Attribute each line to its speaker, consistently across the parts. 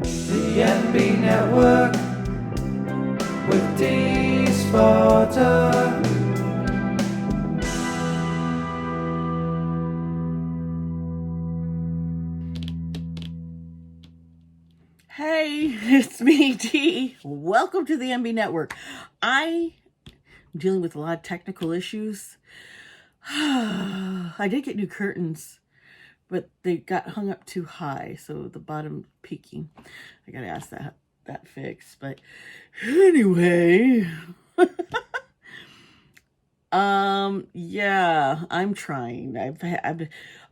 Speaker 1: The MB Network with Dee Sparta.
Speaker 2: Hey, it's me, Dee. Welcome to the MB Network. I'm dealing with a lot of technical issues. I did get new curtains, but they got hung up too high, so the bottom peeking. I gotta ask that fixed. But anyway, yeah, I'm trying.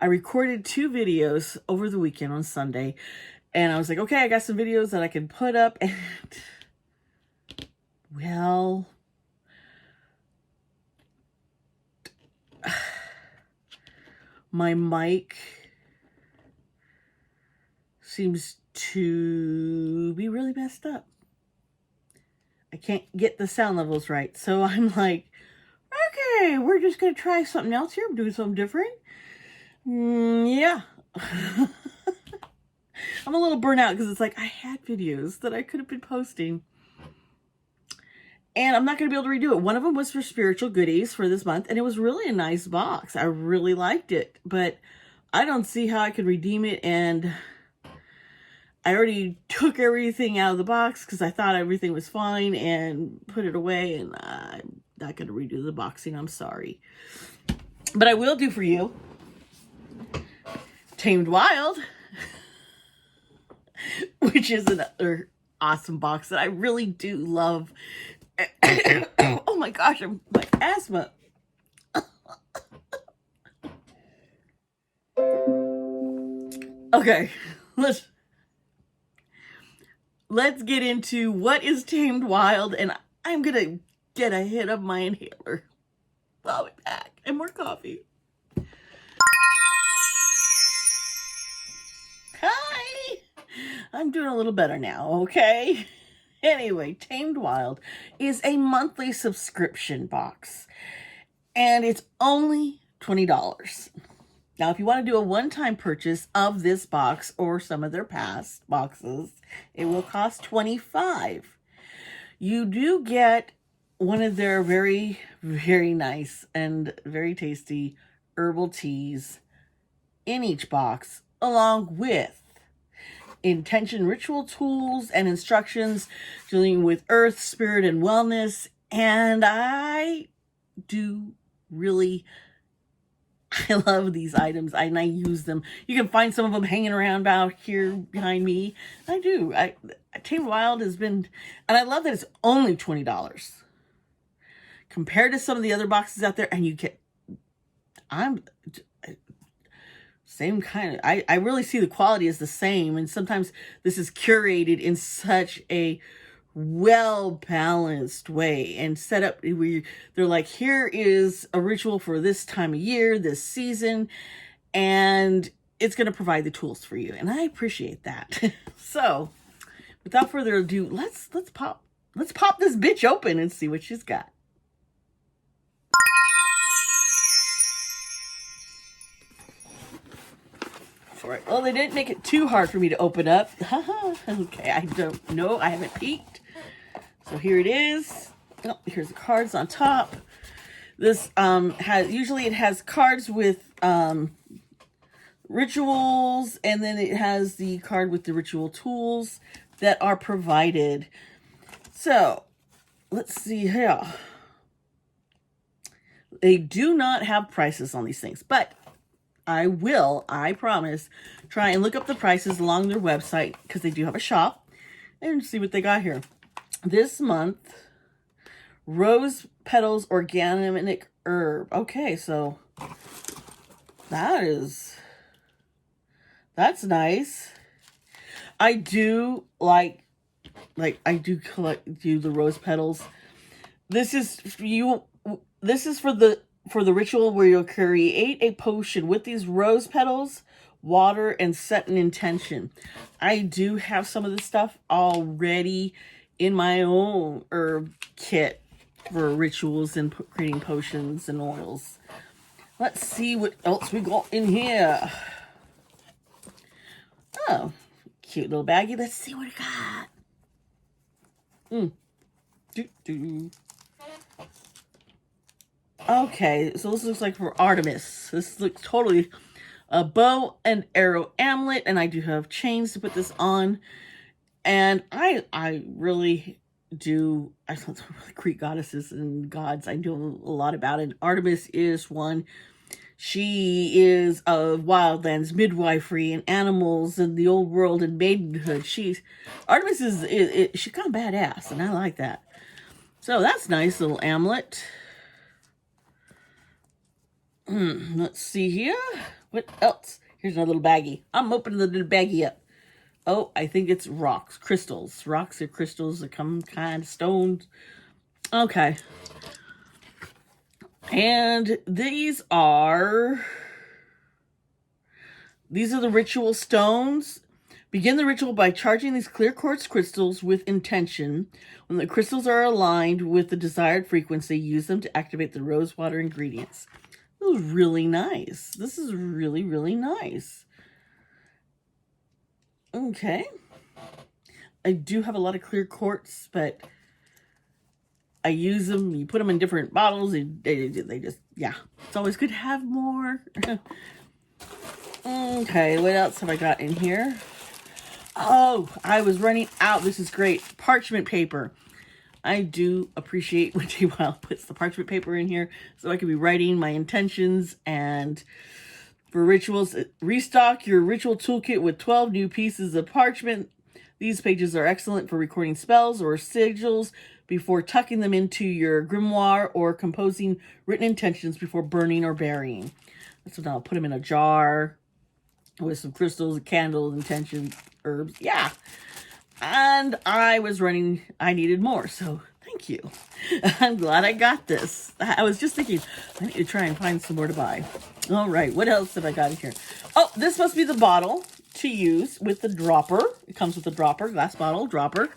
Speaker 2: I recorded 2 videos over the weekend on Sunday. And I was like, okay, I got some videos that I can put up. And, well, my mic seems to be really messed up. I can't get the sound levels right. So I'm like, okay, we're just going to try something else here. I'm doing something different. Yeah. I'm a little burnt out because it's like I had videos that I could have been posting. And I'm not going to be able to redo it. One of them was for spiritual goodies for this month. And it was really a nice box. I really liked it. But I don't see how I could redeem it. And I already took everything out of the box because I thought everything was fine and put it away. And I'm not going to redo the boxing. I'm sorry. But I will do for you Tamed Wild, which is another awesome box that I really do love. Oh my gosh, my asthma. Okay, let's get into what is Tamed Wild, and I'm gonna get a hit of my inhaler. I'll be back, and more coffee. Hi, I'm doing a little better now, okay? Anyway, Tamed Wild is a monthly subscription box, and it's only $20. Now, if you want to do a one-time purchase of this box or some of their past boxes, it will cost $25. You do get one of their very, very nice and very tasty herbal teas in each box, along with intention ritual tools and instructions dealing with earth, spirit, and wellness. And I love these items and I use them. You can find some of them hanging around about here behind me. I do. Tamed Wild has been, and I love that it's only $20 compared to some of the other boxes out there. And you get, same kind of, I really see the quality as the same. And sometimes this is curated in such a well-balanced way and set up where they're like, here is a ritual for this time of year, this season, and it's going to provide the tools for you. And I appreciate that. So without further ado, let's pop this bitch open and see what she's got. Right. Well, they didn't make it too hard for me to open up. Okay, I don't know. I haven't peeked. So here it is. Oh, here's the cards on top. This usually it has cards with rituals, and then it has the card with the ritual tools that are provided. So let's see here. They do not have prices on these things, but I promise, try and look up the prices along their website because they do have a shop and see what they got here. This month, Rose Petals Organic Herb. Okay, so that's nice. I do like I do do the rose petals. This is for the ritual where you'll create a potion with these rose petals, water, and set an intention. I do have some of this stuff already in my own herb kit for rituals and creating potions and oils. Let's see what else we got in here. Oh, cute little baggie. Let's see what it got. Okay, so this looks like for Artemis. This looks totally a bow and arrow amulet, and I do have chains to put this on. And I really do, I love the Greek goddesses and gods. I do a lot about it. Artemis is one. She is of wildlands, midwifery, and animals, and the old world and maidenhood. Artemis she's kind of badass, and I like that. So that's nice little amulet. Let's see here. What else? Here's another little baggie. I'm opening the little baggie up. Oh, I think it's rocks, crystals. Rocks or crystals that come kind of stones. Okay. And these are the ritual stones. Begin the ritual by charging these clear quartz crystals with intention. When the crystals are aligned with the desired frequency, use them to activate the rose water ingredients. This is really nice. This is really, really nice. Okay. I do have a lot of clear quartz, but I use them. You put them in different bottles. They just, yeah. It's always good to have more. Okay, what else have I got in here? Oh, I was running out. This is great. Parchment paper. I do appreciate when T. Wild puts the parchment paper in here so I can be writing my intentions. And for rituals, restock your ritual toolkit with 12 new pieces of parchment. These pages are excellent for recording spells or sigils before tucking them into your grimoire or composing written intentions before burning or burying. So now I'll put them in a jar with some crystals, candles, intentions, herbs. Yeah. And I needed more, so thank you. I'm glad I got this. I was just thinking, I need to try and find some more to buy. All right, what else have I got in here? Oh, this must be the bottle to use with the dropper. It comes with a dropper, glass bottle, dropper.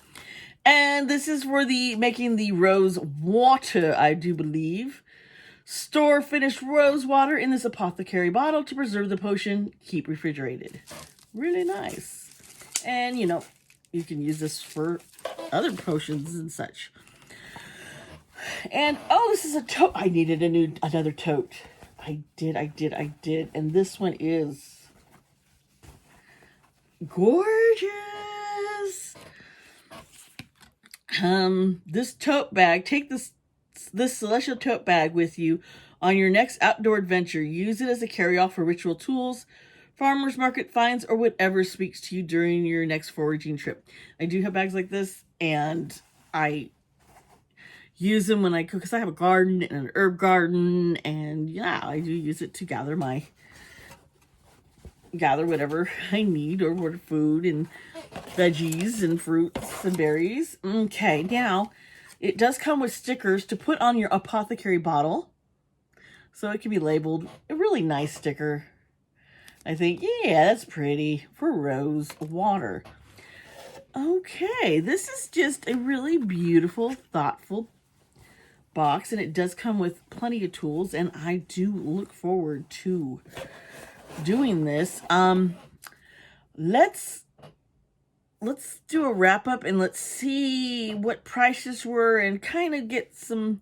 Speaker 2: And this is for making the rose water, I do believe. Store finished rose water in this apothecary bottle to preserve the potion. Keep refrigerated. Really nice. And, you know, you can use this for other potions and such. And, oh, this is a tote. I needed another tote. I did. And this one is gorgeous. This tote bag, take this celestial tote bag with you on your next outdoor adventure. Use it as a carry-off for ritual tools, farmers market finds, or whatever speaks to you during your next foraging trip. I do have bags like this, and I use them when I cook, because I have a garden and an herb garden, and yeah, I do use it to gather whatever I need, or what food and veggies and fruits and berries. Okay, now it does come with stickers to put on your apothecary bottle, so it can be labeled. A really nice sticker. I think, yeah, that's pretty for rose water. Okay, this is just a really beautiful, thoughtful box, and it does come with plenty of tools, and I do look forward to doing this. Let's do a wrap up, and let's see what prices were, and kind of get some,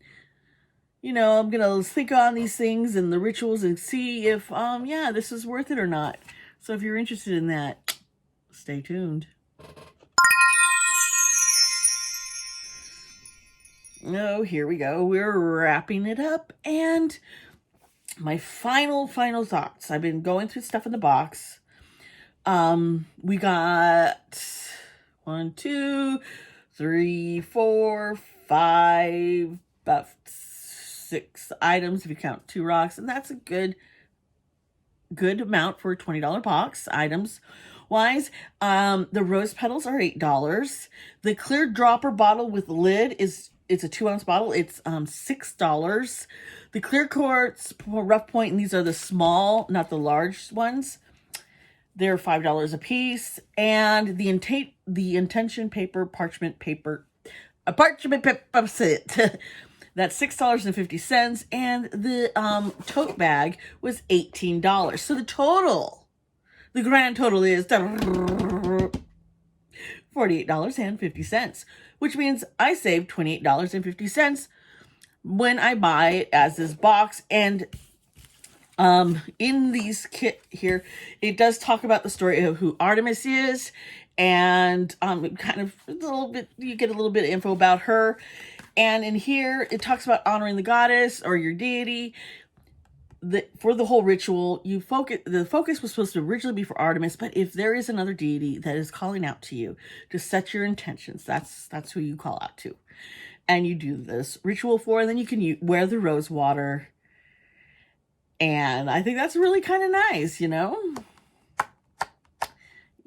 Speaker 2: you know, I'm gonna think on these things and the rituals and see if yeah, this is worth it or not. So if you're interested in that, stay tuned. Oh, here we go. We're wrapping it up, and my final thoughts. I've been going through stuff in the box. We got 1, 2, 3, 4, 5, about 6 items if you count 2 rocks, and that's a good amount for a $20 box. Items wise, the rose petals are $8. The clear dropper bottle with lid it's a 2-ounce bottle. It's $6. The clear quartz rough point, and these are the small, not the large ones, they're $5 a piece. And the intention paper, parchment paper, that's $6.50. And the tote bag was $18. So the grand total is $48.50, which means I save $28.50 when I buy it as this box. And in these kit here, it does talk about the story of who Artemis is, and kind of a little bit, you get a little bit of info about her. And in here, it talks about honoring the goddess or your deity. For the whole ritual, the focus was supposed to originally be for Artemis, but if there is another deity that is calling out to you to set your intentions, that's who you call out to, and you do this ritual for. And then you can wear the rose water, and I think that's really kind of nice, you know.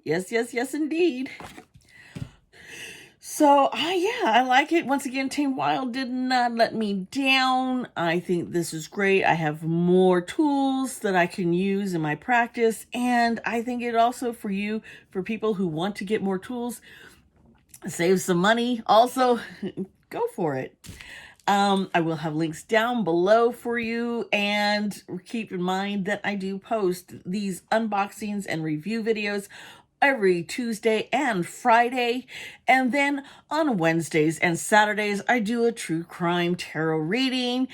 Speaker 2: Yes, yes, yes, indeed. So, yeah, I like it. Once again, Tamed Wild did not let me down. I think this is great. I have more tools that I can use in my practice. And I think it also for people who want to get more tools, save some money. Also, go for it. I will have links down below for you. And keep in mind that I do post these unboxings and review videos every Tuesday and Friday, and then on Wednesdays and Saturdays I do a true crime tarot reading,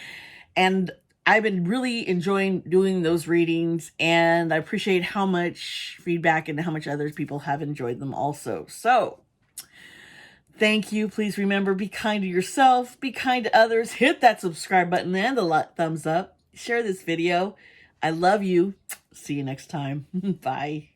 Speaker 2: and I've been really enjoying doing those readings, and I appreciate how much feedback and how much other people have enjoyed them also. So thank you. Please remember, be kind to yourself, be kind to others, hit that subscribe button and the thumbs up, share this video. I love you. See you next time. Bye.